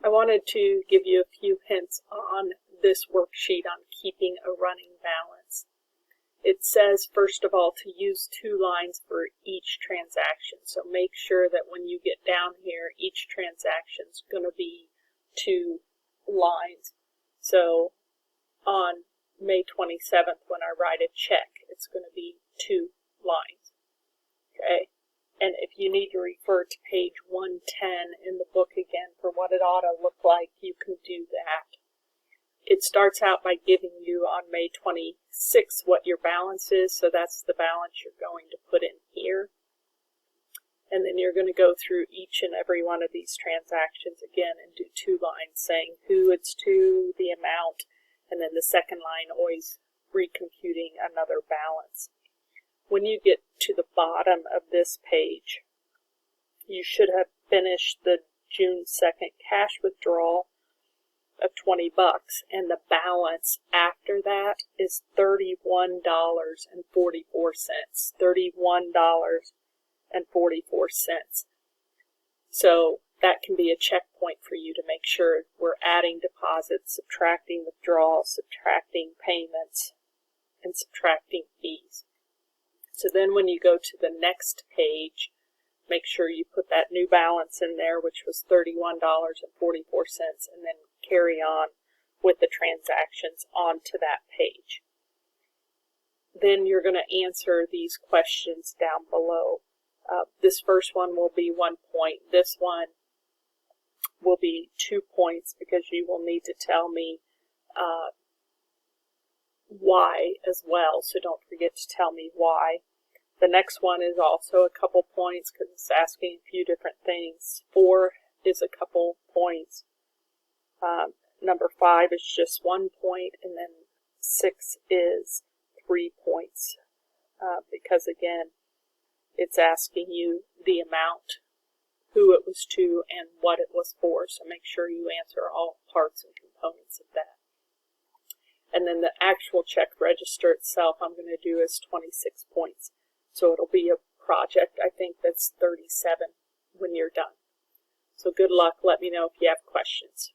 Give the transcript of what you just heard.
I wanted to give you a few hints on this worksheet on keeping a running balance. It says, first of all, to use 2 lines for each transaction. So make sure that when you get down here, each transaction is going to be 2 lines. So on May 27th, when I write a check, it's going to be 2 lines. Okay? And if you need to refer to page 110 in the book again for what it ought to look like, you can do that. It starts out by giving you on May 26th what your balance is, so that's the balance you're going to put in here. And then you're going to go through each and every one of these transactions again and do 2 lines saying who it's to, the amount, and then the second line always recomputing another balance. When you get to the bottom of this page, you should have finished the June 2nd cash withdrawal of $20, and the balance after that is $31.44. $31.44. So that can be a checkpoint for you to make sure we're adding deposits, subtracting withdrawals, subtracting payments, and subtracting fees. So then when you go to the next page, make sure you put that new balance in there, which was $31.44, and then carry on with the transactions onto that page. Then you're going to answer these questions down below. This first one will be 1 point. This one will be 2 points because you will need to tell me why as well, so don't forget to tell me why. The next one is also a couple points because it's asking a few different things. 4 is a couple points. Number 5 is just 1 point, and then 6 is 3 points because, again, it's asking you the amount, who it was to, and what it was for. So make sure you answer all parts and components of that. And then the actual check register itself I'm going to do is 26 points. So it'll be a project, I think, that's 37 when you're done. So good luck. Let me know if you have questions.